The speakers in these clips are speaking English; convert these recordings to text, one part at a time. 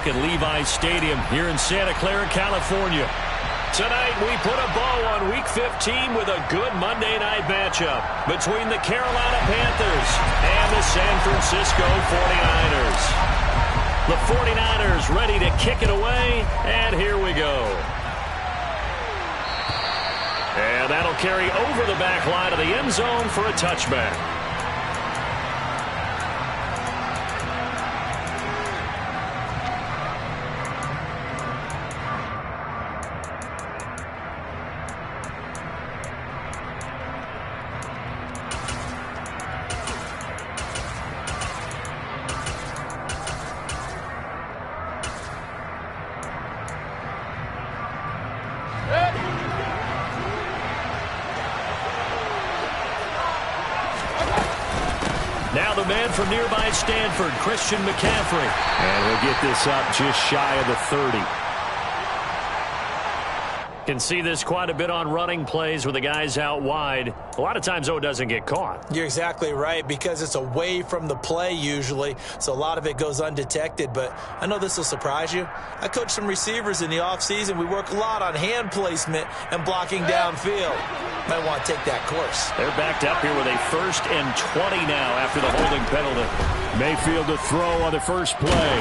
back at Levi's Stadium here in Santa Clara, California. Tonight, we put a bow on Week 15 with a good Monday night matchup between the Carolina Panthers and the San Francisco 49ers. The 49ers ready to kick it away, and here we go. And that'll carry over the back line of the end zone for a touchback. Now the man from nearby Stanford, Christian McCaffrey. And he'll get this up just shy of the 30. Can see this quite a bit on running plays with the guys out wide. A lot of times, though, it doesn't get caught. You're exactly right, because it's away from the play usually, so a lot of it goes undetected. But I know this will surprise you. I coach some receivers in the offseason. We work a lot on hand placement and blocking downfield. Might want to take that course. They're backed up here with a 1st and 20 now after the holding penalty. Mayfield to throw on the first play.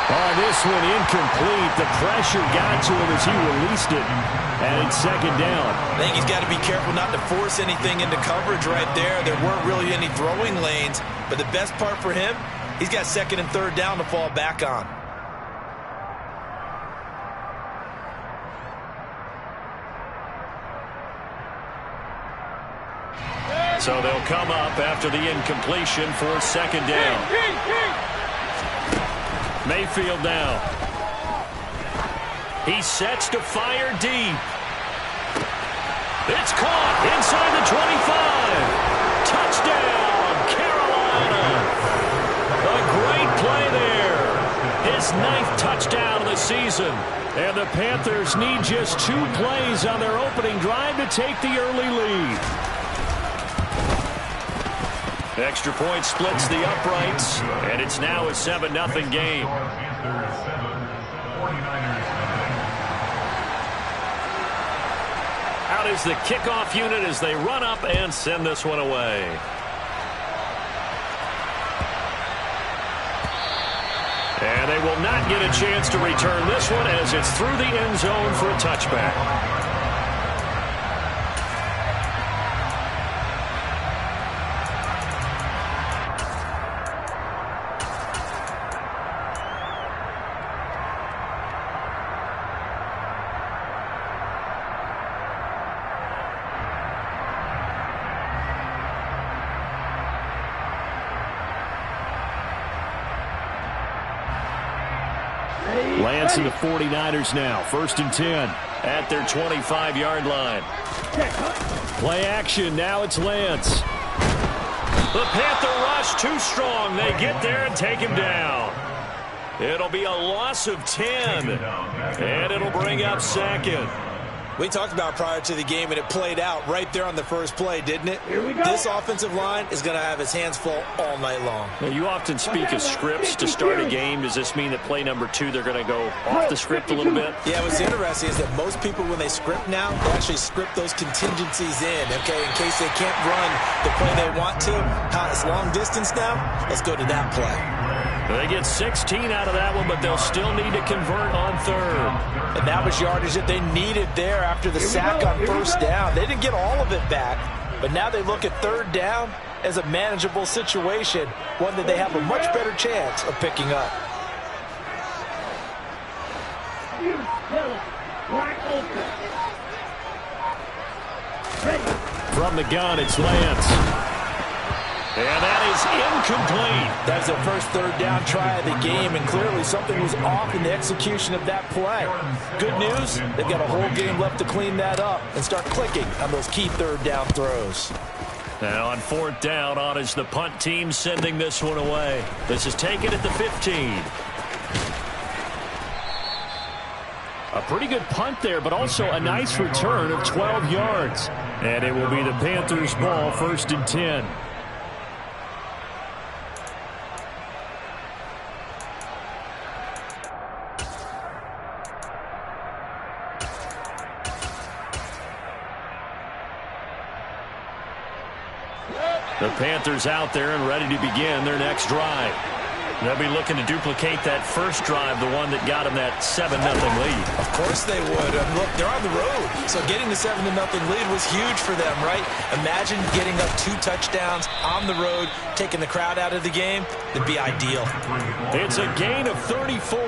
On this one, incomplete. The pressure got to him as he released it. And it's 2nd down. I think he's got to be careful not to force anything into coverage right there. There weren't really any throwing lanes. But the best part for him, he's got 2nd and 3rd down to fall back on. So they'll come up after the incompletion for 2nd down. Mayfield now. He sets to fire deep. It's caught inside the 25. Touchdown, Carolina. A great play there. His 9th touchdown of the season. And the Panthers need just 2 plays on their opening drive to take the early lead. Extra point splits the uprights, and it's now a 7-0 game. Out is the kickoff unit as they run up and send this one away. And they will not get a chance to return this one as it's through the end zone for a touchback. Lance and the 49ers now. 1st and 10 at their 25-yard line. Play action. Now it's Lance. The Panther rush too strong. They get there and take him down. It'll be a loss of 10. And it'll bring up 2nd. We talked about prior to the game, and it played out right there on the first play, didn't it? This offensive line is going to have his hands full all night long. Now, you often speak of scripts to start a game. Does this mean that play number 2, they're going to go off the script a little bit? Yeah, what's interesting is that most people, when they script now, they actually script those contingencies in, okay, in case they can't run the play they want to. It's long distance now. Let's go to that play. They get 16 out of that one, but they'll still need to convert on 3rd. And that was yardage that they needed there after the sack on 1st down. They didn't get all of it back, but now they look at 3rd down as a manageable situation, one that they have a much better chance of picking up. From the gun, it's Lance. And that is incomplete. That's their first 3rd down try of the game, and clearly something was off in the execution of that play. Good news, they've got a whole game left to clean that up and start clicking on those key 3rd down throws. Now on 4th down, on is the punt team sending this one away. This is taken at the 15. A pretty good punt there, but also a nice return of 12 yards. And it will be the Panthers' ball, 1st and 10. The Panthers out there and ready to begin their next drive. They'll be looking to duplicate that first drive, the one that got them that 7-0 lead. Of course they would. Look, they're on the road, so getting the 7-0 lead was huge for them, right? Imagine getting up 2 touchdowns on the road, taking the crowd out of the game. It'd be ideal. It's a gain of 34.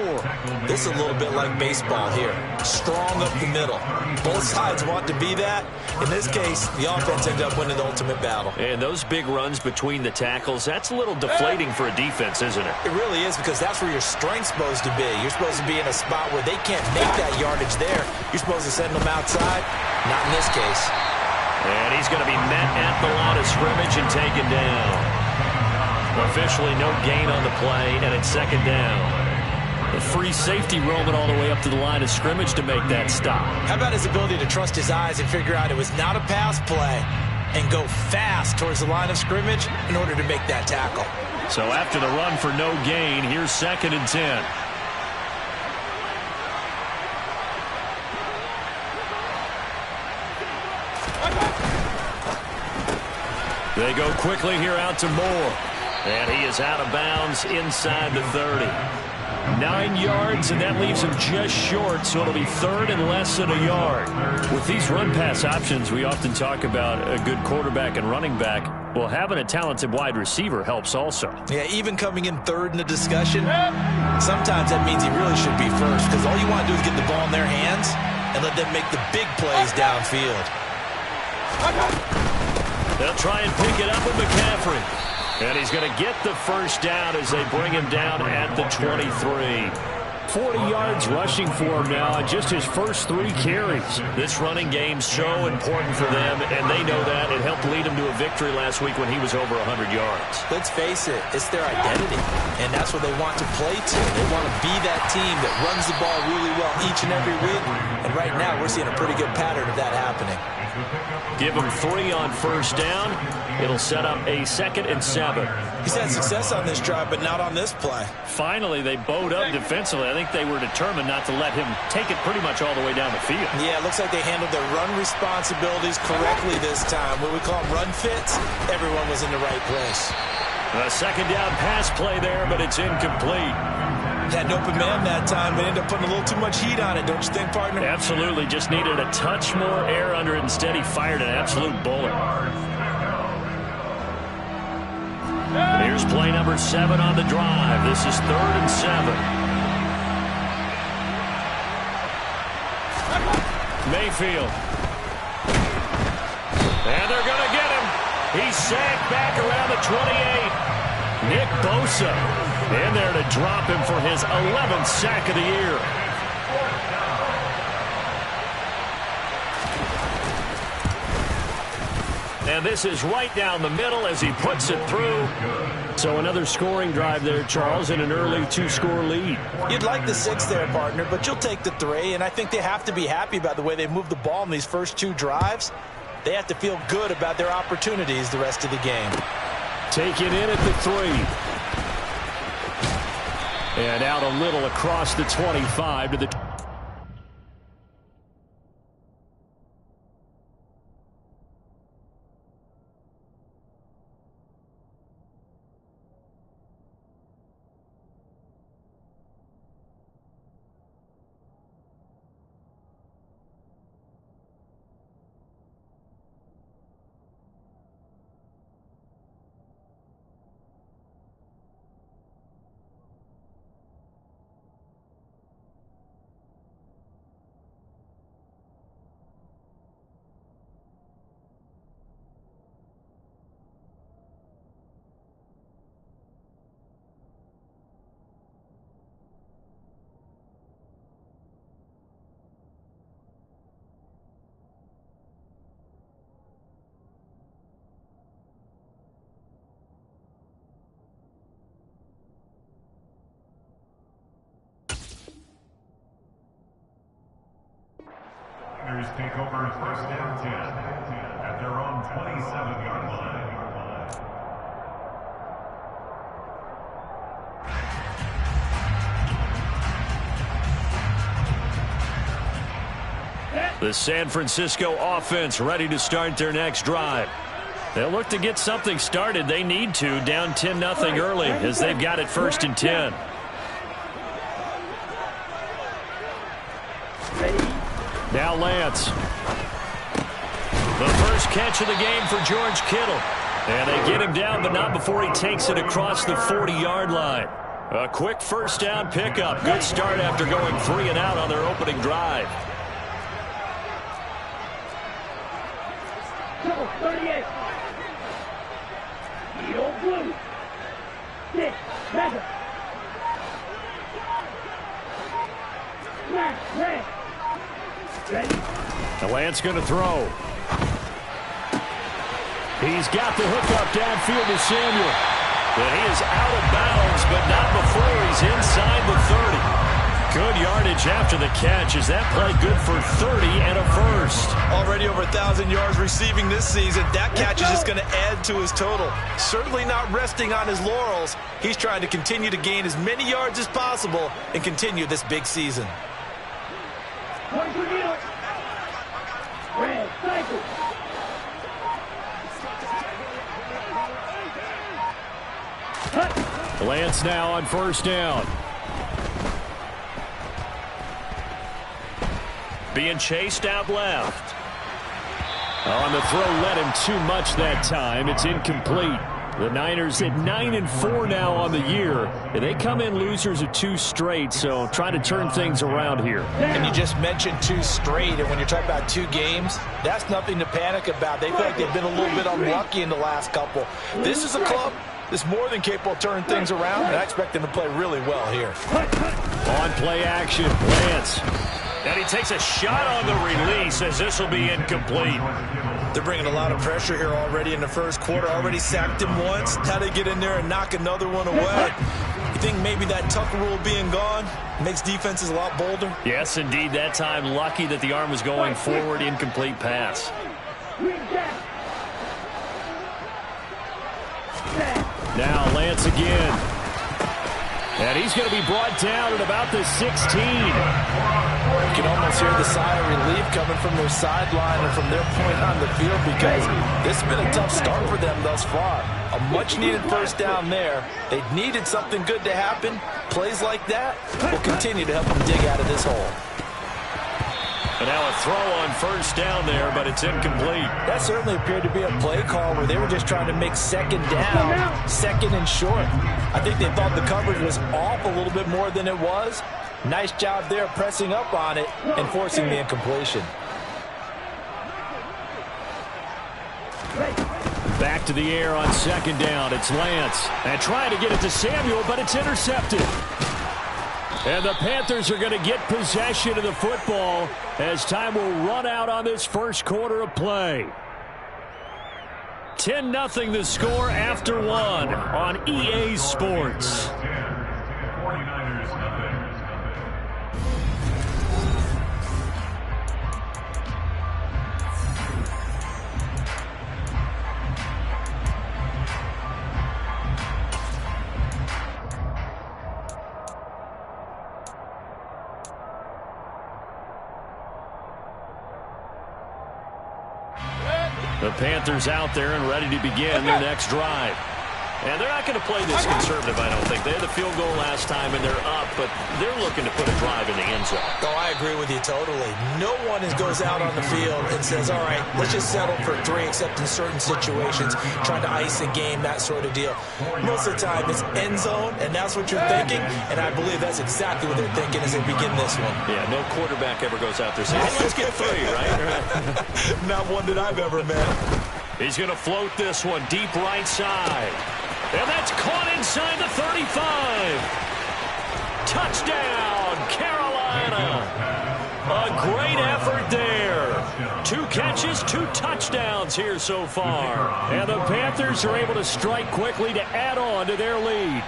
This is a little bit like baseball here. Strong up the middle. Both sides want to be that. In this case, the offense ended up winning the ultimate battle. And those big runs between the tackles, that's a little deflating for a defense, isn't it? It really is, because that's where your strength's supposed to be. You're supposed to be in a spot where they can't make that yardage there. You're supposed to send them outside. Not in this case. And he's going to be met at the line of scrimmage and taken down. Officially no gain on the play, and it's second down. The free safety roaming all the way up to the line of scrimmage to make that stop. How about his ability to trust his eyes and figure out it was not a pass play and go fast towards the line of scrimmage in order to make that tackle. So after the run for no gain, here's 2nd and 10. They go quickly here out to Moore. And he is out of bounds inside the 30. 9 yards, and that leaves him just short, so it'll be 3rd and less than a yard. With these run-pass options, we often talk about a good quarterback and running back. Well, having a talented wide receiver helps also. Yeah, even coming in 3rd in the discussion, sometimes that means he really should be first, because all you want to do is get the ball in their hands and let them make the big plays downfield. They'll try and pick it up with McCaffrey. And he's going to get the first down as they bring him down at the 23. 40 yards rushing for him now on just his first 3 carries. This running game's so important for them, and they know that. It helped lead him to a victory last week when he was over 100 yards. Let's face it, it's their identity, and that's what they want to play to. They want to be that team that runs the ball really well each and every week, and right now we're seeing a pretty good pattern of that happening. Give him 3 on first down. It'll set up a 2nd and 7. He's had success on this drive, but not on this play. Finally, they bowed up defensively. I think they were determined not to let him take it pretty much all the way down the field. Yeah, it looks like they handled their run responsibilities correctly this time. What we call them run fits, everyone was in the right place. A 2nd down pass play there, but it's incomplete. Had an open man that time, but ended up putting a little too much heat on it, don't you think, partner? Absolutely. Just needed a touch more air under it. Instead, he fired an absolute bullet. Here's play number 7 on the drive. This is 3rd and 7. Mayfield. And they're going to get him. He's sacked back around the 28. Nick Bosa in there to drop him for his 11th sack of the year. And this is right down the middle as he puts it through. So another scoring drive there, Charles, and an early 2-score lead. You'd like the 6 there, partner, but you'll take the 3, and I think they have to be happy about the way they moved the ball in these first 2 drives. They have to feel good about their opportunities the rest of the game. Taken in at the 3. And out a little across the 25 to the... Panthers take over 1st and 10 at their own 27-yard line. The San Francisco offense ready to start their next drive. They'll look to get something started. They need to, down 10-0 early as they've got it 1st and 10. Now Lance. The first catch of the game for George Kittle. And they get him down, but not before he takes it across the 40-yard line. A quick first down pickup. Good start after going 3 and out on their opening drive. 38. Blue. 6. Red. Ready. The Lance going to throw. He's got the hook up downfield to Samuel. But he is out of bounds, but not before he's inside the 30. Good yardage after the catch. Is that play good for 30 and a first? Already over 1,000 yards receiving this season. That catch is just going to add to his total. Certainly not resting on his laurels. He's trying to continue to gain as many yards as possible and continue this big season. Red, cycle. Lance now on first down. Being chased out left. On the throw, led him too much that time. It's incomplete. The Niners at 9-4 now on the year. And they come in losers of 2 straight, so trying to turn things around here. And you just mentioned 2 straight, and when you're talking about 2 games, that's nothing to panic about. They feel like they've been a little bit unlucky in the last couple. This is a club that's more than capable of turning things around, and I expect them to play really well here. On play action, Lance. And he takes a shot on the release as this will be incomplete. They're bringing a lot of pressure here already in the first quarter. Already sacked him once. Now they get in there and knock another one away. You think maybe that Tucker rule being gone makes defenses a lot bolder? Yes, indeed. That time lucky that the arm was going forward. Incomplete pass. Now Lance again. And he's going to be brought down at about the 16. You can almost hear the sigh of relief coming from their sideline and from their point on the field because this has been a tough start for them thus far. A much-needed first down there. They needed something good to happen. Plays like that will continue to help them dig out of this hole. And now a throw on first down there, but it's incomplete. That certainly appeared to be a play call where they were just trying to make second down, second and short. I think they thought the coverage was off a little bit more than it was. Nice job there pressing up on it and forcing the incompletion. Back to the air on second down. It's Lance. And trying to get it to Samuel, but it's intercepted. And the Panthers are going to get possession of the football as time will run out on this first quarter of play. 10-0 the score after 1 on EA Sports. 49ers nothing. The Panthers out there and ready to begin their next drive. And they're not going to play this conservative, I don't think. They had the field goal last time, and they're up, but they're looking to put a drive in the end zone. Oh, I agree with you totally. No one goes out on the field and says, all right, let's just settle for 3, except in certain situations, trying to ice a game, that sort of deal. Most of the time, it's end zone, and that's what you're thinking, and I believe that's exactly what they're thinking as they begin this one. Yeah, no quarterback ever goes out there saying, hey, let's get 3, right? Not one that I've ever met. He's going to float this one deep right side. And that's caught inside the 35. Touchdown, Carolina. A great effort there. 2 catches, 2 touchdowns here so far. And the Panthers are able to strike quickly to add on to their lead.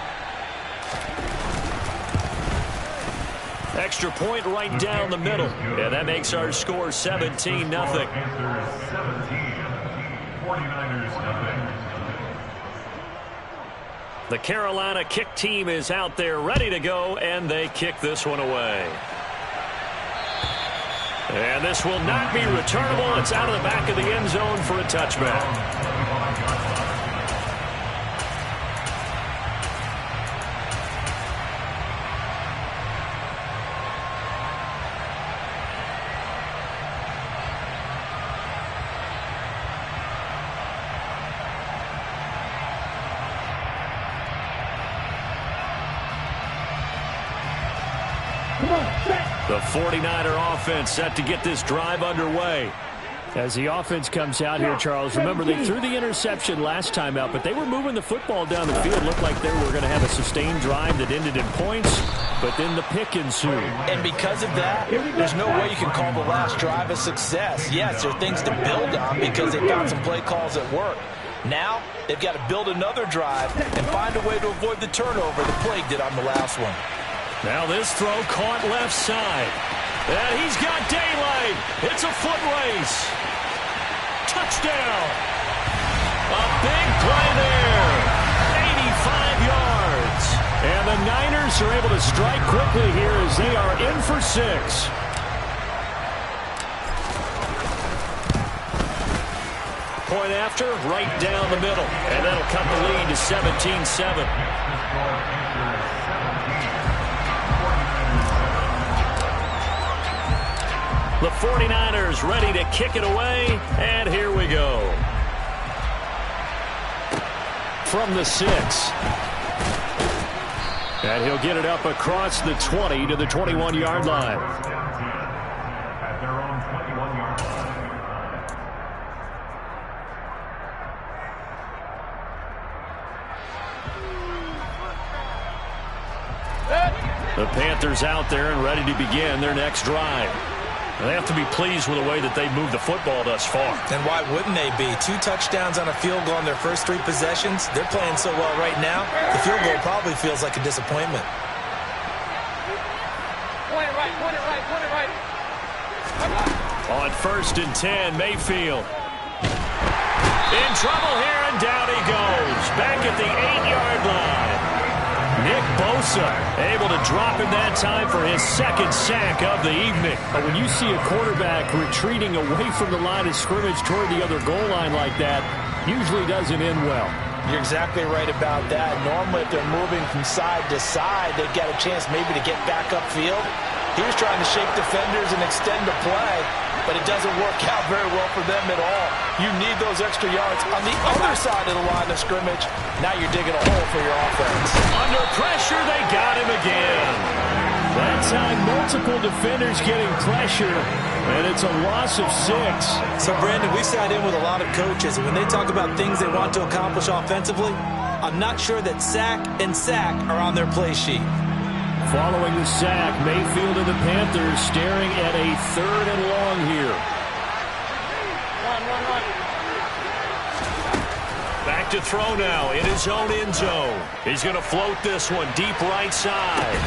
Extra point right down the middle. And that makes our score 17-0. Panthers 17. 49ers nothing. The Carolina kick team is out there ready to go, and they kick this one away. And this will not be returnable. It's out of the back of the end zone for a touchback. Come on, set. The 49er offense set to get this drive underway. As the offense comes out here, Charles, remember they threw the interception last time out, but they were moving the football down the field. Looked like they were going to have a sustained drive that ended in points, but then the pick ensued. And because of that, there's no way you can call the last drive a success. Yes, there are things to build on because they found some play calls that work. Now, they've got to build another drive and find a way to avoid the turnover the Plague did on the last one. Now this throw caught left side. And he's got daylight. It's a foot race. Touchdown. A big play there. 85 yards. And the Niners are able to strike quickly here as they are in for 6. Point after, right down the middle. And that'll cut the lead to 17-7. The 49ers ready to kick it away, and here we go. From the 6. And he'll get it up across the 20 to the 21-yard line. At their own 21-yard line. The Panthers out there and ready to begin their next drive. They have to be pleased with the way that they've moved the football thus far. And why wouldn't they be? 2 touchdowns on a field goal in their first 3 possessions. They're playing so well right now, the field goal probably feels like a disappointment. Point it right, point it right, point it right. On 1st and 10, Mayfield. In trouble here, and down he goes. Back at the 8-yard line. Nick Bosa able to drop him that time for his 2nd sack of the evening. But when you see a quarterback retreating away from the line of scrimmage toward the other goal line like that, usually doesn't end well. You're exactly right about that. Normally, if they're moving from side to side, they've got a chance maybe to get back upfield. He was trying to shake defenders and extend the play, but it doesn't work out very well for them at all. You need those extra yards on the other side of the line of scrimmage. Now you're digging a hole for your offense. Under pressure, they got him again. That time, multiple defenders getting pressure, and it's a loss of 6. So, Brandon, we sat in with a lot of coaches, and when they talk about things they want to accomplish offensively, I'm not sure that sack and sack are on their play sheet. Following the sack, Mayfield and the Panthers staring at a 3rd and long here. Run. Back to throw now in his own end zone. He's going to float this one deep right side.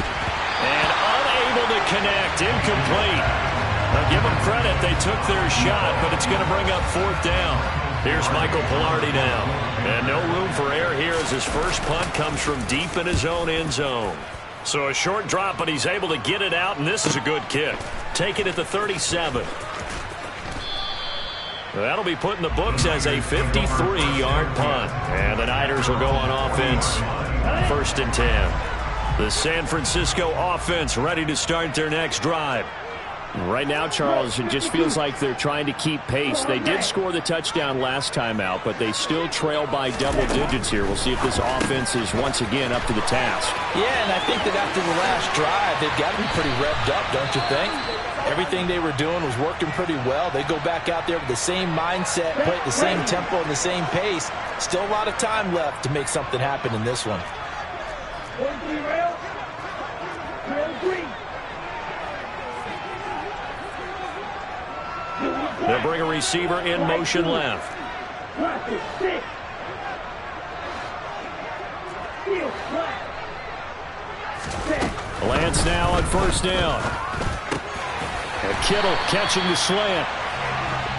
And unable to connect, incomplete. Now give them credit, they took their shot, but it's going to bring up 4th down. Here's Michael Pilardi now. And no room for error here as his first punt comes from deep in his own end zone. So a short drop, but he's able to get it out, and this is a good kick. Take it at the 37. That'll be put in the books as a 53-yard punt. And the Niners will go on offense. 1st and 10. The San Francisco offense ready to start their next drive. Right now, Charles, it just feels like they're trying to keep pace. They did score the touchdown last time out, but they still trail by double digits here. We'll see if this offense is once again up to the task. Yeah, and I think that after the last drive, they've got to be pretty revved up, don't you think? Everything they were doing was working pretty well. They go back out there with the same mindset, play at the same tempo and the same pace. Still a lot of time left to make something happen in this one. 1-3 rail. Rail 3. They'll bring a receiver in motion left. Practice 6. Field flat. Set. Lance now on 1st down. And Kittle catching the slant.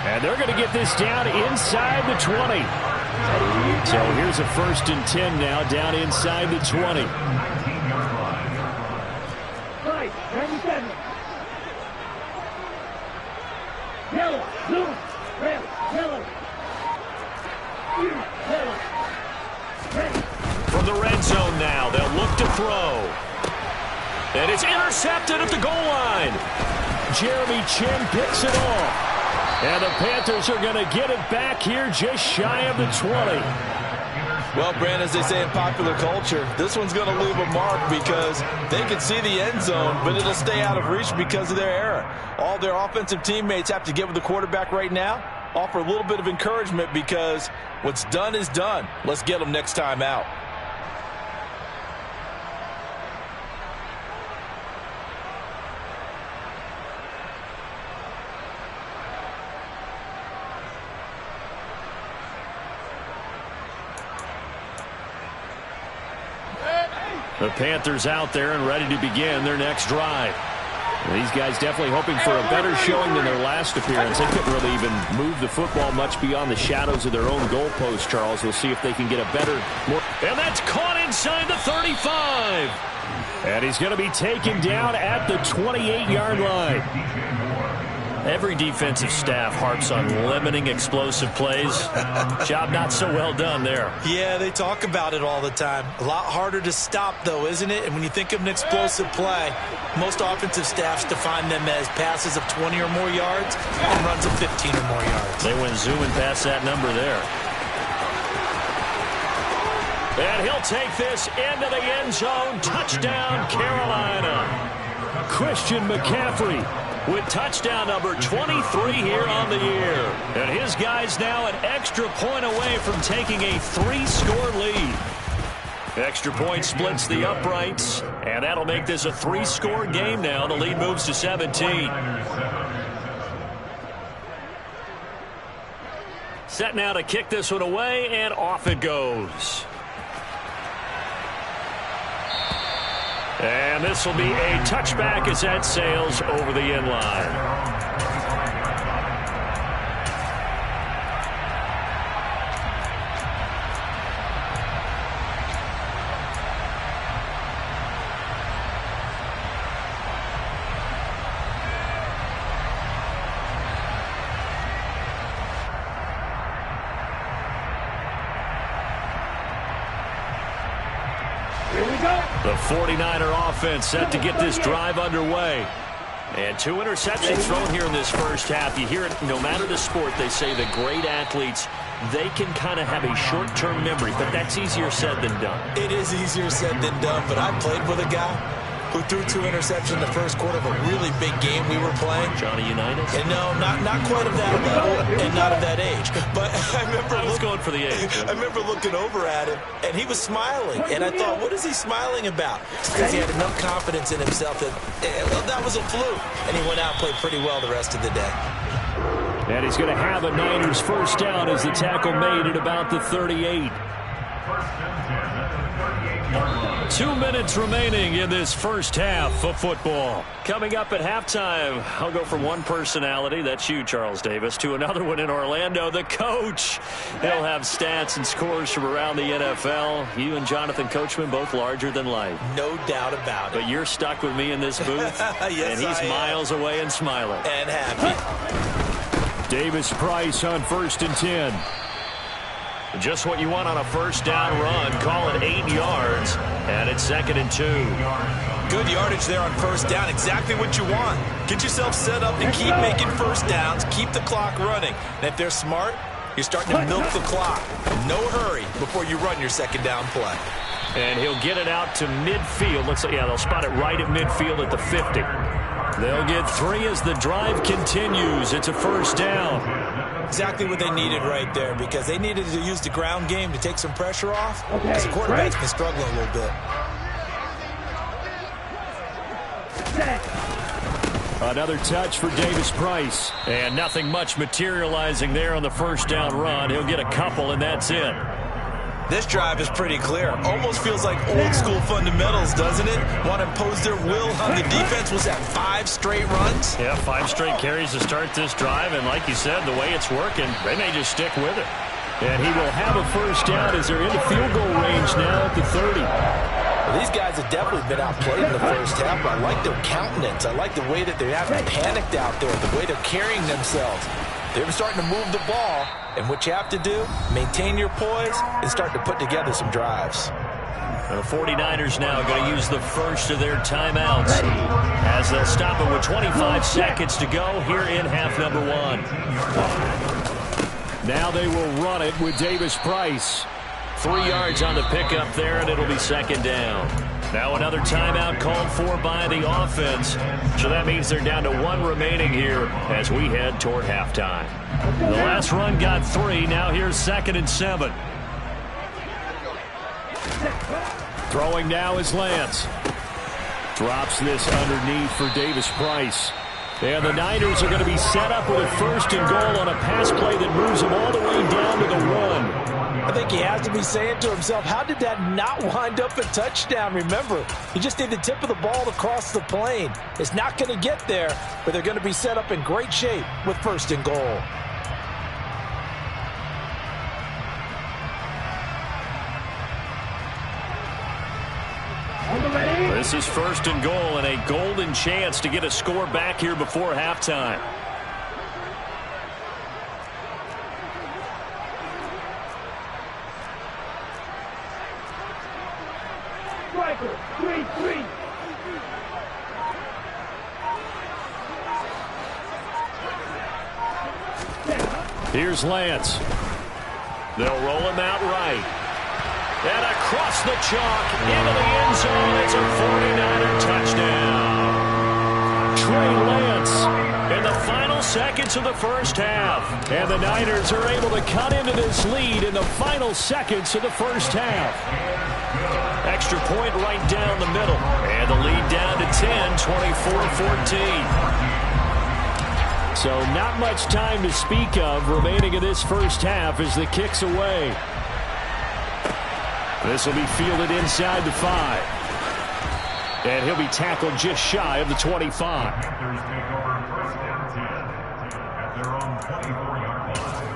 And they're going to get this down inside the 20. So here's a 1st and 10 now down inside the 20. Right, 97. Yellow, blue, red, yellow. Blue, yellow. Red. From the red zone now, they'll look to throw. And it's intercepted at the goal line. Jeremy Chin picks it off. And the Panthers are going to get it back here just shy of the 20. Well, Brandon, as they say in popular culture, this one's going to leave a mark because they can see the end zone, but it'll stay out of reach because of their error. All their offensive teammates have to get with the quarterback right now, offer a little bit of encouragement because what's done is done. Let's get them next time out. The Panthers out there and ready to begin their next drive. These guys definitely hoping for a better showing than their last appearance. They couldn't really even move the football much beyond the shadows of their own goalpost, Charles. We'll see if they can get a better... And that's caught inside the 35. And he's going to be taken down at the 28-yard line. Every defensive staff harps on limiting explosive plays. Job not so well done there. Yeah, they talk about it all the time. A lot harder to stop, though, isn't it? And when you think of an explosive play, most offensive staffs define them as passes of 20 or more yards and runs of 15 or more yards. They went zooming past that number there. And he'll take this into the end zone. Touchdown, Carolina. Christian McCaffrey with touchdown number 23 here on the year. And his guys now an extra point away from taking a 3-score lead. Extra point splits the uprights, and that'll make this a 3-score game now. The lead moves to 17. Set now to kick this one away, and off it goes. And this will be a touchback as that sails over the end line. The 49er offense set to get this drive underway. And 2 interceptions thrown here in this first half. You hear it no matter the sport. They say the great athletes, they can kind of have a short-term memory, but that's easier said than done. It is easier said than done, but I played with a guy who threw 2 interceptions in the first quarter of a really big game we were playing. Johnny Unitas? And no, not quite of that level and not of that age. But I was going for the age. I remember looking over at him, and he was smiling. And I thought, what is he smiling about? Because he had enough confidence in himself that, well, that was a fluke. And he went out and played pretty well the rest of the day. And he's going to have a Niners first down as the tackle made at about the 38. 2 minutes remaining in this first half of football. Coming up at halftime, I'll go from one personality, that's you, Charles Davis, to another one in Orlando, the coach. He'll have stats and scores from around the NFL. You and Jonathan Coachman, both larger than life. No doubt about it. But you're stuck with me in this booth, yes, and he's miles away and smiling. And happy. Davis Price on 1st and 10. Just what you want on a first down run. Call it 8 yards. And it's 2nd and 2. Good yardage there on first down. Exactly what you want. Get yourself set up and keep making first downs. Keep the clock running. And if they're smart, you're starting to milk the clock. No hurry before you run your second down play. And he'll get it out to midfield. Looks like, yeah, they'll spot it right at midfield at the 50. They'll get 3 as the drive continues. It's a first down. Exactly what they needed right there, because they needed to use the ground game to take some pressure off, because the quarterback's been struggling a little bit. Another touch for Davis Price. And nothing much materializing there on the first down run. He'll get a couple, and that's it. This drive is pretty clear. Almost feels like old school fundamentals, doesn't it? Want to impose their will on the defense. Was that 5 straight runs? Yeah, 5 straight carries to start this drive. And like you said, the way it's working, they may just stick with it. And he will have a first down as they're into field goal range now at the 30. Well, these guys have definitely been outplayed in the first half, but I like their countenance. I like the way that they haven't panicked out there, the way they're carrying themselves. They're starting to move the ball, and what you have to do, maintain your poise and start to put together some drives. The 49ers now going to use the first of their timeouts as they'll stop it with 25 seconds to go here in half number 1. Now they will run it with Davis Price. 3 yards on the pickup there, and it'll be second down. Now another timeout called for by the offense. So that means they're down to 1 remaining here as we head toward halftime. The last run got 3. Now here's 2nd and 7. Throwing now is Lance. Drops this underneath for Davis Price. And the Niners are going to be set up with a 1st and goal on a pass play that moves them all the way down to the 1. I think he has to be saying to himself, how did that not wind up a touchdown? Remember, you just need the tip of the ball to cross the plane. It's not going to get there, but they're going to be set up in great shape with 1st and goal. This is 1st and goal and a golden chance to get a score back here before halftime. Striker, 3-3. Here's Lance. They'll roll him out right. And across the chalk into the end zone. It's a 49er touchdown. Trey Lance in the final seconds of the first half. And the Niners are able to cut into this lead in the final seconds of the first half. Extra point right down the middle. And the lead down to 10, 24-14. So not much time to speak of remaining in this first half as the kick's away. This will be fielded inside the 5. And he'll be tackled just shy of the 25. Panthers take over 1st and 10 at their own 24-yard line.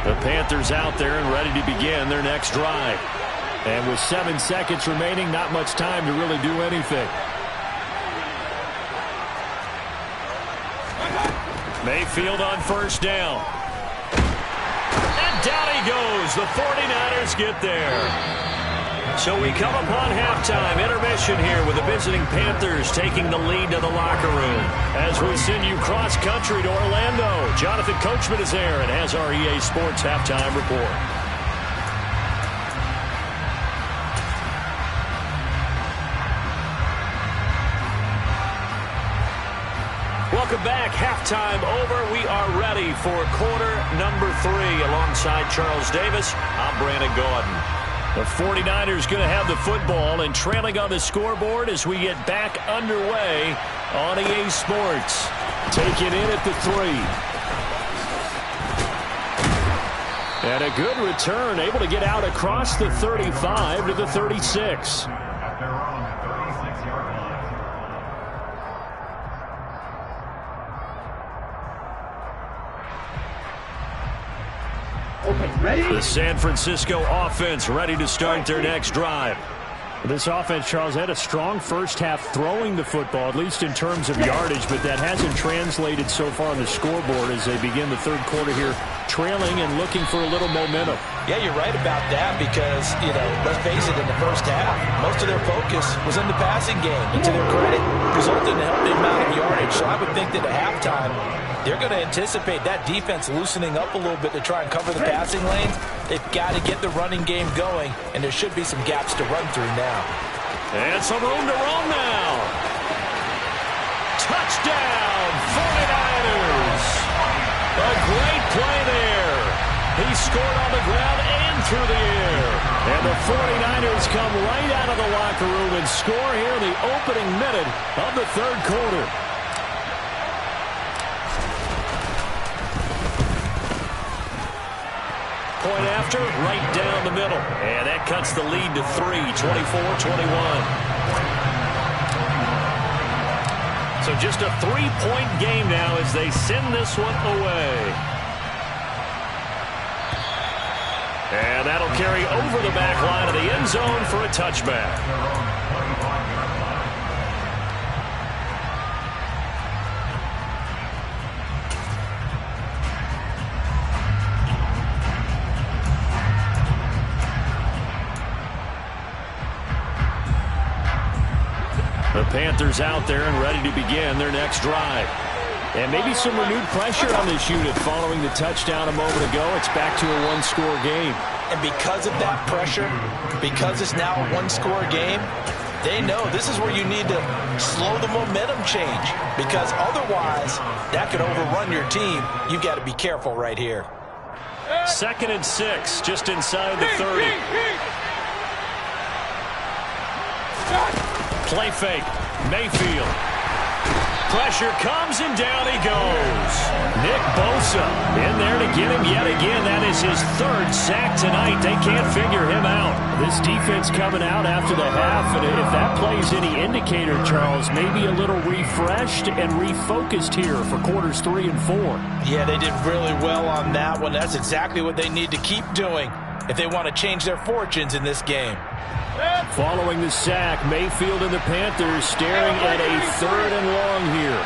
The Panthers out there and ready to begin their next drive. And with 7 seconds remaining, not much time to really do anything. Mayfield on 1st down. And down he goes. The 49ers get there. So we come upon halftime intermission here with the visiting Panthers taking the lead to the locker room. As we send you cross-country to Orlando, Jonathan Coachman is there and has our EA Sports halftime report. Welcome back. Halftime over. We are ready for quarter number 3. Alongside Charles Davis, I'm Brandon Gaudin. The 49ers going to have the football and trailing on the scoreboard as we get back underway on EA Sports. Take it in at the 3. And a good return, able to get out across the 35 to the 36. At their own 36-yard line. Okay, ready? The San Francisco offense ready to start their next drive. This offense, Charles, had a strong first half throwing the football, at least in terms of yardage, but that hasn't translated so far on the scoreboard as they begin the third quarter here, trailing and looking for a little momentum. Yeah, you're right about that because, let's face it, in the first half, most of their focus was in the passing game. And to their credit, resulted in a healthy amount of yardage. So I would think that at halftime, they're going to anticipate that defense loosening up a little bit to try and cover the passing lanes. They've got to get the running game going, and there should be some gaps to run through now. And some room to roam now. Touchdown, 49ers. A great play there. He scored on the ground and through the air. And the 49ers come right out of the locker room and score here in the opening minute of the third quarter. Point after, right down the middle. And that cuts the lead to 3, 24-21. So just a 3-point game now as they send this one away. And that'll carry over the back line of the end zone for a touchback. The Panthers out there and ready to begin their next drive. And maybe some renewed pressure on this unit following the touchdown a moment ago. It's back to a one-score game. And because of that pressure, because it's now a one-score game, they know this is where you need to slow the momentum change, because otherwise that could overrun your team. You've got to be careful right here. 2nd and 6, just inside the 30. Play fake. Mayfield. Pressure comes and down he goes. Nick Bosa in there to get him yet again. That is his 3rd sack tonight. They can't figure him out. This defense coming out after the half, and if that plays any indicator, Charles, maybe a little refreshed and refocused here for quarters 3 and 4. Yeah, they did really well on that one. That's exactly what they need to keep doing if they want to change their fortunes in this game. Following the sack, Mayfield and the Panthers staring at a 3rd and long here.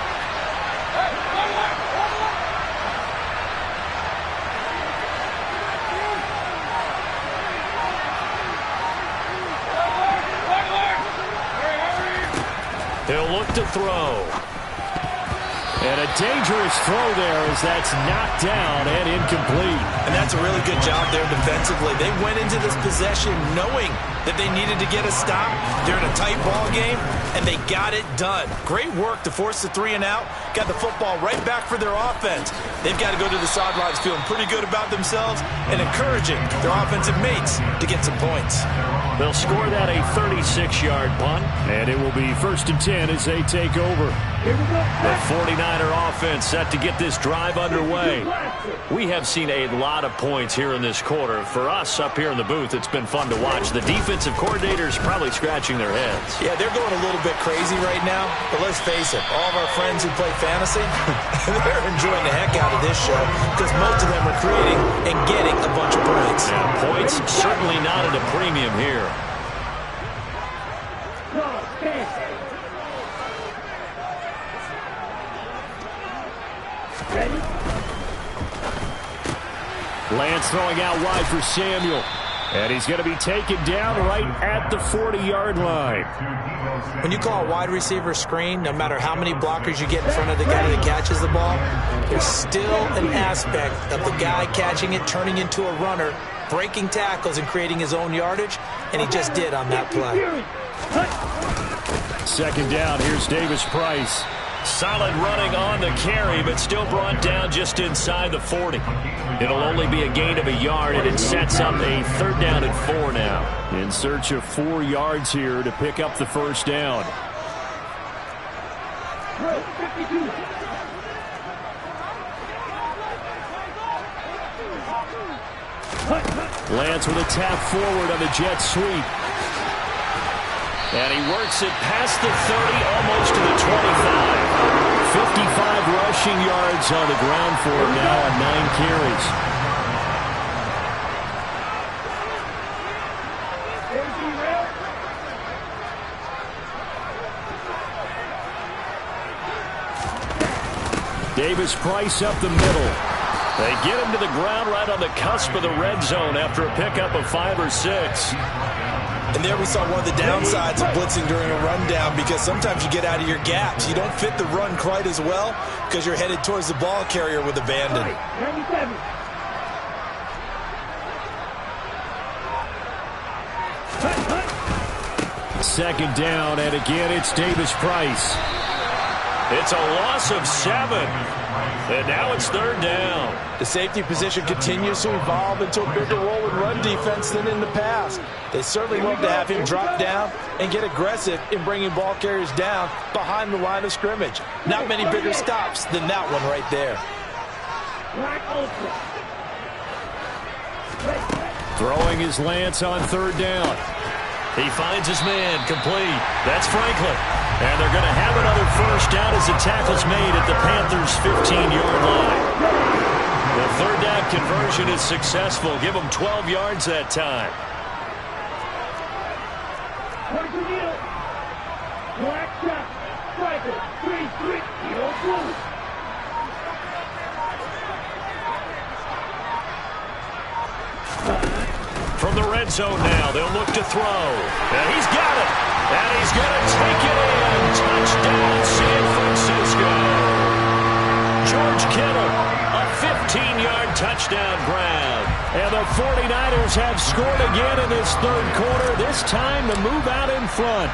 He'll look to throw. And a dangerous throw there as that's knocked down and incomplete. And that's a really good job there defensively. They went into this possession knowing that they needed to get a stop. They're in a tight ball game, and they got it done. Great work to force the 3 and out. Got the football right back for their offense. They've got to go to the sidelines feeling pretty good about themselves and encouraging their offensive mates to get some points. They'll score that a 36-yard punt. And it will be 1st and 10 as they take over. The 49er offense set to get this drive underway. We have seen a lot of points here in this quarter. For us up here in the booth, it's been fun to watch. The defensive coordinators probably scratching their heads. Yeah, they're going a little bit crazy right now. But let's face it, all of our friends who play fantasy, they're enjoying the heck out of this show because most of them are creating and getting a bunch of points. Yeah, points certainly not at a premium here. Lance throwing out wide for Samuel. And he's going to be taken down right at the 40-yard line. When you call a wide receiver screen, no matter how many blockers you get in front of the guy that catches the ball, there's still an aspect of the guy catching it, turning into a runner, breaking tackles and creating his own yardage, and he just did on that play. 2nd down, here's Davis Price. Solid running on the carry, but still brought down just inside the 40. It'll only be a gain of a yard, and it sets up a 3rd down and 4 now. In search of 4 yards here to pick up the 1st down. Lance with a tap forward on the jet sweep. And he works it past the 30, almost to the 25. 55 rushing yards on the ground for him now on 9 carries. Davis Price up the middle. They get him to the ground right on the cusp of the red zone after a pickup of 5 or 6. And there we saw one of the downsides of blitzing during a rundown, because sometimes you get out of your gaps. You don't fit the run quite as well because you're headed towards the ball carrier with abandon. 97. Second down, and again it's Davis Price. It's a loss of 7. And now it's 3rd down. The safety position continues to evolve into a bigger role in run defense than in the past. They certainly love to have him drop down and get aggressive in bringing ball carriers down behind the line of scrimmage. Not many bigger stops than that one right there. Throwing his Lance on 3rd down. He finds his man, complete. That's Franklin. And they're going to have another 1st down as the tackle's made at the Panthers' 15-yard line. The 3rd down conversion is successful. Give them 12 yards that time. Black shot. Striker. 3-3. You don't move. From the red zone now, they'll look to throw. And he's got it. And he's going to take it in. Touchdown, San Francisco. George Kittle, a 15-yard touchdown grab. And the 49ers have scored again in this third quarter, this time to move out in front.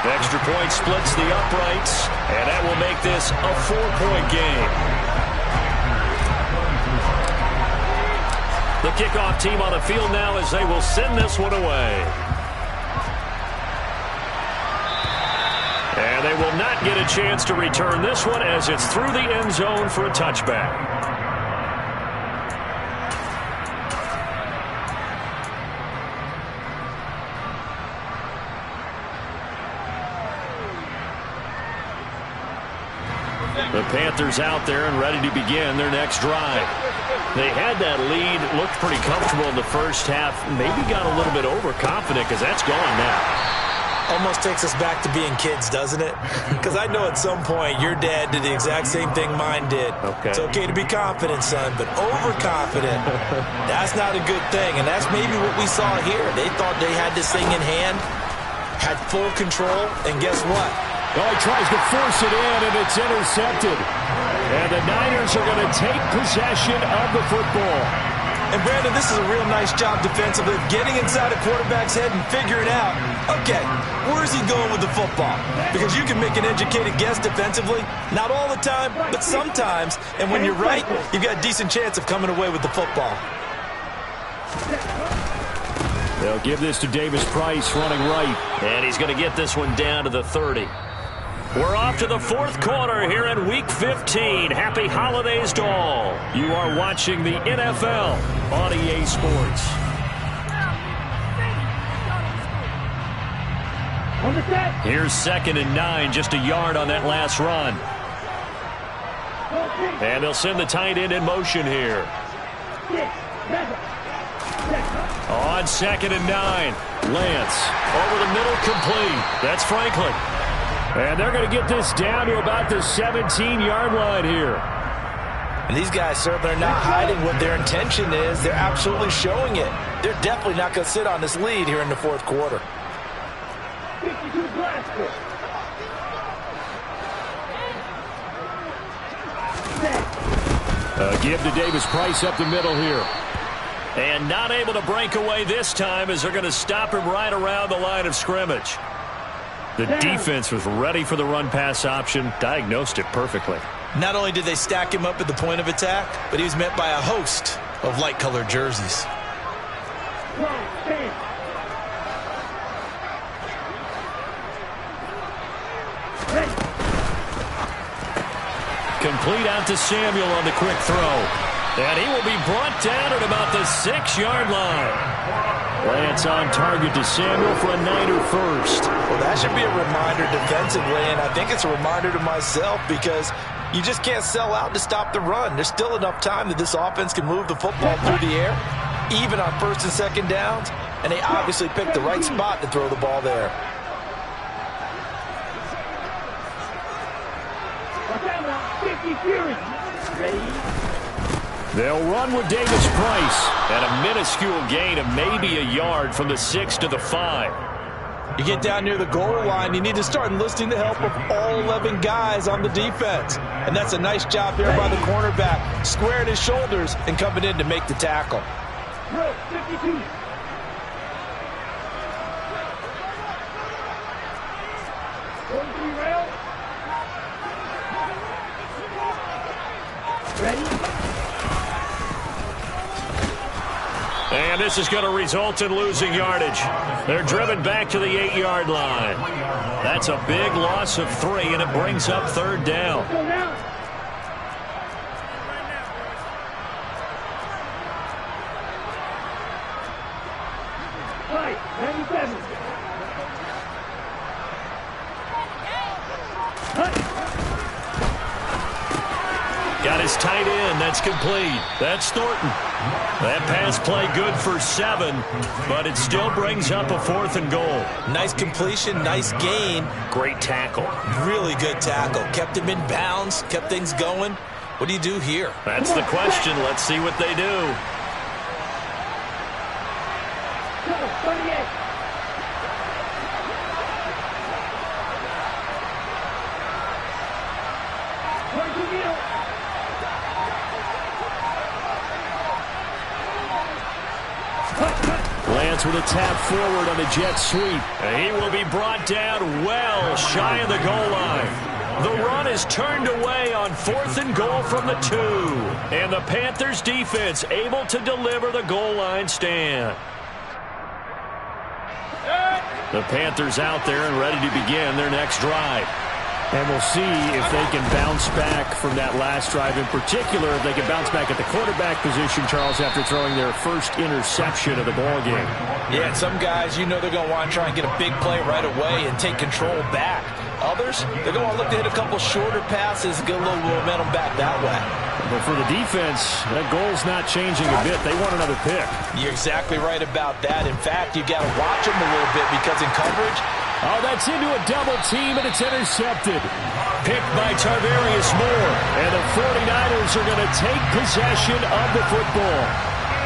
The extra point splits the uprights, and that will make this a 4-point game. The kickoff team on the field now as they will send this one away. And they will not get a chance to return this one as it's through the end zone for a touchback. The Panthers out there and ready to begin their next drive. They had that lead, looked pretty comfortable in the first half, maybe got a little bit overconfident because that's gone now. Almost takes us back to being kids, doesn't it? Because I know at some point your dad did the exact same thing mine did. Okay. It's okay to be confident, son, but overconfident, that's not a good thing. And that's maybe what we saw here. They thought they had this thing in hand, had full control, and guess what? Oh, he tries to force it in, and it's intercepted. And the Niners are going to take possession of the football. And, Brandon, this is a real nice job defensively of getting inside a quarterback's head and figuring out, okay, where's he going with the football? Because you can make an educated guess defensively. Not all the time, but sometimes. And when you're right, you've got a decent chance of coming away with the football. They'll give this to Davis Price running right. And he's going to get this one down to the 30. We're off to the fourth quarter here in Week 15. Happy holidays to all. You are watching the NFL on EA Sports. Here's 2nd and 9, just a yard on that last run. And they'll send the tight end in motion here. On 2nd and 9, Lance over the middle, complete. That's Franklin. And they're going to get this down to about the 17-yard line here. And these guys certainly are not hiding what their intention is. They're absolutely showing it. They're definitely not going to sit on this lead here in the fourth quarter. Give to Davis Price up the middle here. And not able to break away this time as they're going to stop him right around the line of scrimmage. The defense was ready for the run-pass option, diagnosed it perfectly. Not only did they stack him up at the point of attack, but he was met by a host of light-colored jerseys. Complete out to Samuel on the quick throw. And he will be brought down at about the 6-yard line. Lance on target to Samuel for a Niner first. Well, that should be a reminder defensively, and I think it's a reminder to myself because you just can't sell out to stop the run. There's still enough time that this offense can move the football through the air, even on 1st and 2nd downs, and they obviously picked the right spot to throw the ball there. They'll run with Davis Price. And a minuscule gain of maybe a yard from the 6 to the 5. You get down near the goal line, you need to start enlisting the help of all 11 guys on the defense. And that's a nice job there by the cornerback, squaring his shoulders and coming in to make the tackle. 52. And this is going to result in losing yardage. They're driven back to the 8-yard line. That's a big loss of 3, and it brings up 3rd down. Got his tight end. That's complete. That's Thornton. That pass play good for 7, but it still brings up a 4th and goal. Nice completion, nice gain. Great tackle. Really good tackle. Kept him in bounds, kept things going. What do you do here? That's the question. Let's see what they do. Lance with a tap forward on the jet sweep. He will be brought down well shy of the goal line. The run is turned away on 4th and goal from the 2. And the Panthers defense able to deliver the goal line stand. The Panthers out there and ready to begin their next drive. And we'll see if they can bounce back from that last drive. In particular, if they can bounce back at the quarterback position, Charles, after throwing their first interception of the ballgame. Yeah, and some guys, you know they're going to want to try and get a big play right away and take control back. Others, they're going to look to hit a couple shorter passes and get a little momentum back that way. But for the defense, that goal's not changing a bit. They want another pick. You're exactly right about that. In fact, you've got to watch them a little bit because in coverage, oh, that's into a double team, and it's intercepted. Picked by Tarvarius Moore. And the 49ers are going to take possession of the football.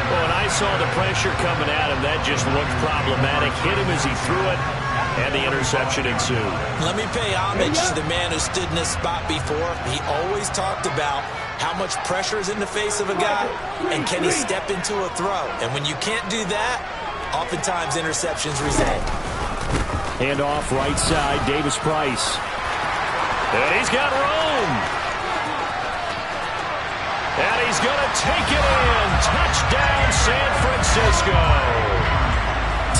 Well, and I saw the pressure coming at him. That just looked problematic. Hit him as he threw it, and the interception ensued. let me pay homage to the man who stood in this spot before. He always talked about how much pressure is in the face of a guy, and can he step into a throw. And when you can't do that, oftentimes interceptions result. Hand off right side, Davis Price. And he's got room. And he's going to take it in. Touchdown, San Francisco.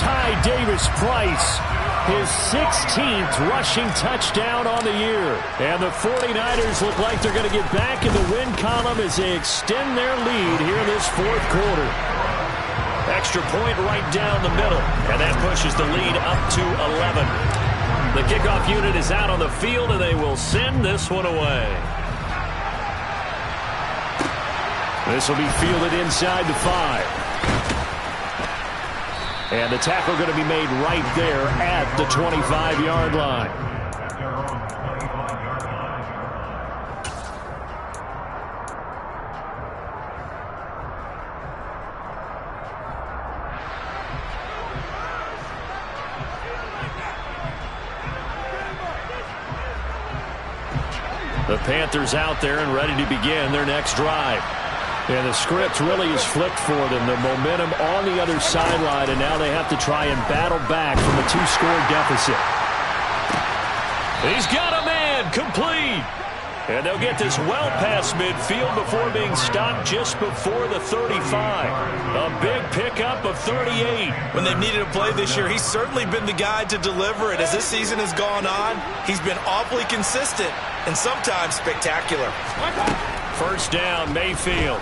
Ty Davis Price, his 16th rushing touchdown on the year. And the 49ers look like they're going to get back in the win column as they extend their lead here in this 4th quarter. Extra point right down the middle, and that pushes the lead up to 11. The kickoff unit is out on the field, and they will send this one away. This will be fielded inside the 5. And the tackle going to be made right there at the 25-yard line. The Panthers out there and ready to begin their next drive. And the script really is flipped for them. The momentum on the other sideline, and now they have to try and battle back from a 2-score deficit. He's got a man, complete. And they'll get this well past midfield before being stopped just before the 35. A big pickup of 38. When they've needed a play this year, he's certainly been the guy to deliver it. As this season has gone on, he's been awfully consistent and sometimes spectacular. First down, Mayfield.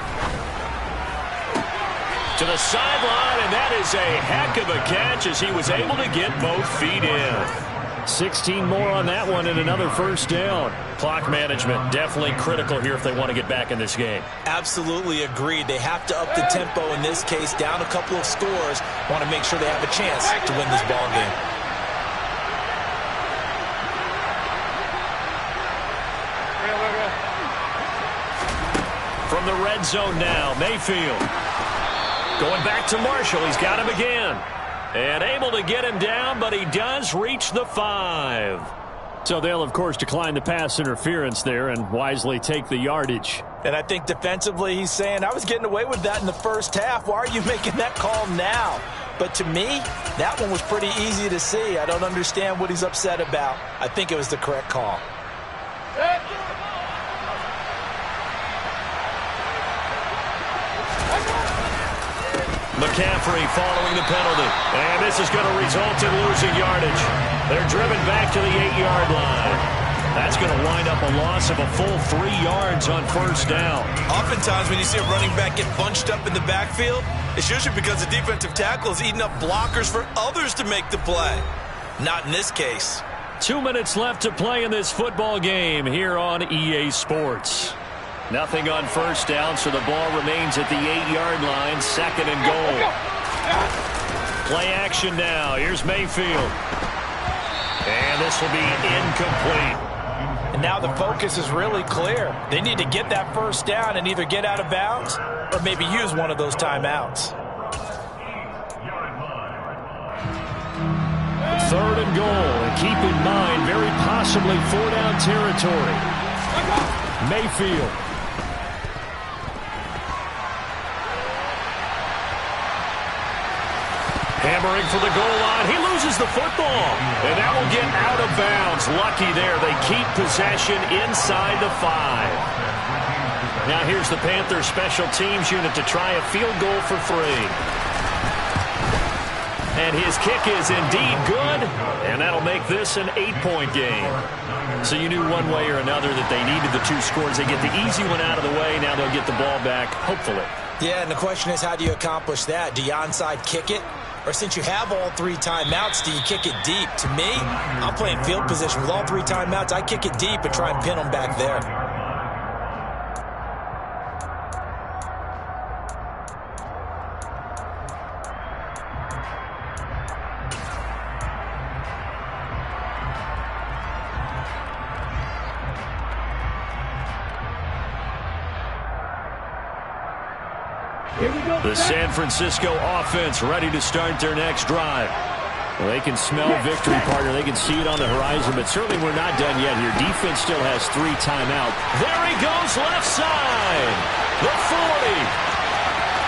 To the sideline, and that is a heck of a catch as he was able to get both feet in. 16 more on that one and another first down. Clock management definitely critical here if they want to get back in this game. Absolutely agreed. They have to up the tempo in this case, down a couple of scores. Want to make sure they have a chance to win this ball game. From the red zone now, Mayfield. Going back to Marshall. He's got him again. And able to get him down, but he does reach the 5. So they'll, of course, decline the pass interference there and wisely take the yardage. And I think defensively he's saying, I was getting away with that in the first half. Why are you making that call now? But to me, that one was pretty easy to see. I don't understand what he's upset about. I think it was the correct call. McCaffrey following the penalty. And this is going to result in losing yardage. They're driven back to the 8-yard line. That's going to wind up a loss of a full 3 yards on first down. Oftentimes when you see a running back get bunched up in the backfield, it's usually because the defensive tackle is eating up blockers for others to make the play. Not in this case. 2 minutes left to play in this football game here on EA Sports. Nothing on first down, so the ball remains at the 8-yard line, 2nd and goal. Play action now. Here's Mayfield. And this will be incomplete. And now the focus is really clear. They need to get that first down and either get out of bounds or maybe use one of those timeouts. 3rd and goal. And keep in mind, very possibly 4-down territory. Mayfield. Hammering for the goal line. He loses the football. And that will get out of bounds. Lucky there. They keep possession inside the 5. Now here's the Panthers special teams unit to try a field goal for 3. And his kick is indeed good. And that'll make this an 8-point game. So you knew one way or another that they needed the 2 scores. They get the easy one out of the way. Now they'll get the ball back, hopefully. Yeah, and the question is, how do you accomplish that? Do you onside kick it? Or since you have all 3 timeouts, do you kick it deep? To me, I'm playing field position with all 3 timeouts. I kick it deep and try and pin them back there. The San Francisco offense ready to start their next drive. Well, they can smell victory, partner. They can see it on the horizon, but certainly we're not done yet here. Defense still has 3 timeouts. There he goes, left side. The 40.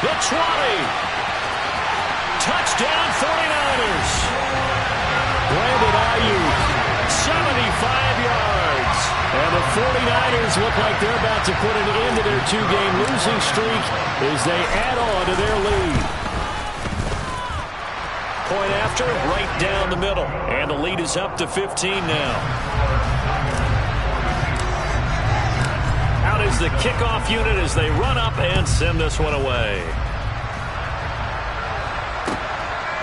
The 20. Touchdown, 49ers. Brandon Ayuk, 75 yards. and the 49ers look like they're about to put an end to their 2-game losing streak as they add on to their lead. Point after, right down the middle. And the lead is up to 15 now. Out is the kickoff unit as they run up and send this one away.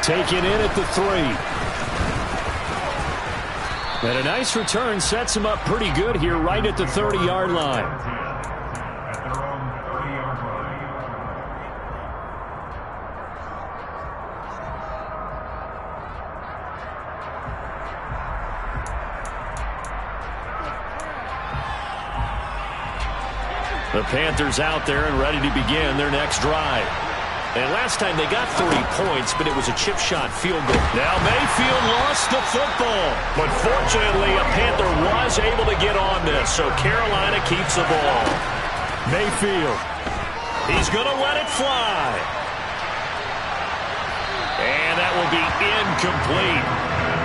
Taken in at the 3. And a nice return sets him up pretty good here right at the 30-yard line. At their own 30-yard line. The Panthers out there and ready to begin their next drive. And last time they got 3 points, but it was a chip shot field goal. Now Mayfield lost the football. But fortunately, a Panther was able to get on this, so Carolina keeps the ball. Mayfield. He's going to let it fly. And that will be incomplete.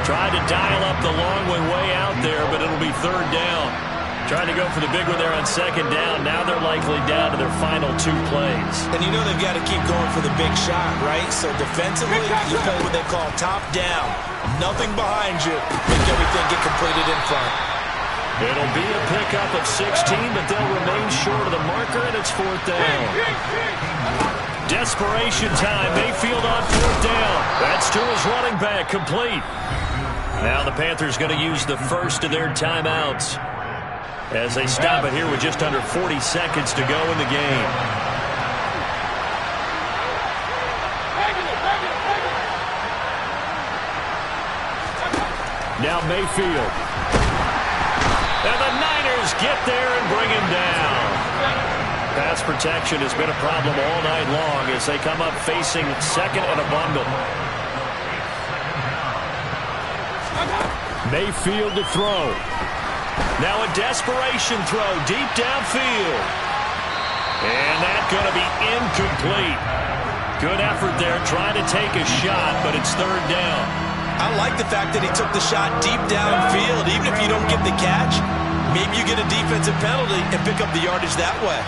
Tried to dial up the long one way out there, but it'll be 3rd down. Trying to go for the big one there on 2nd down. Now they're likely down to their final 2 plays. And you know they've got to keep going for the big shot, right? So defensively, you play what they call top down. Nothing behind you. Make everything get completed in front. It'll be a pickup of 16, but they'll remain short of the marker, and it's 4th down. Desperation time. Mayfield on 4th down. That's to his running back, complete. Now the Panthers going to use the first of their timeouts as they stop it here with just under 40 seconds to go in the game. Now Mayfield. And the Niners get there and bring him down. Pass protection has been a problem all night long as they come up facing 2nd and a bundle. Mayfield to throw. Now a desperation throw deep downfield. And that's going to be incomplete. Good effort there trying to take a shot, but it's 3rd down. I like the fact that he took the shot deep downfield. Even if you don't get the catch, maybe you get a defensive penalty and pick up the yardage that way.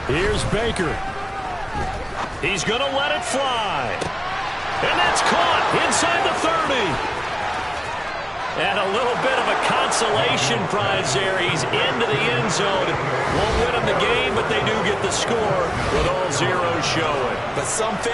Here's Baker. He's going to let it fly. And that's caught inside the 30. And a little bit of a consolation prize there. He's into the end zone. Won't win him the game, but they do get the score with all zeros showing. But some fans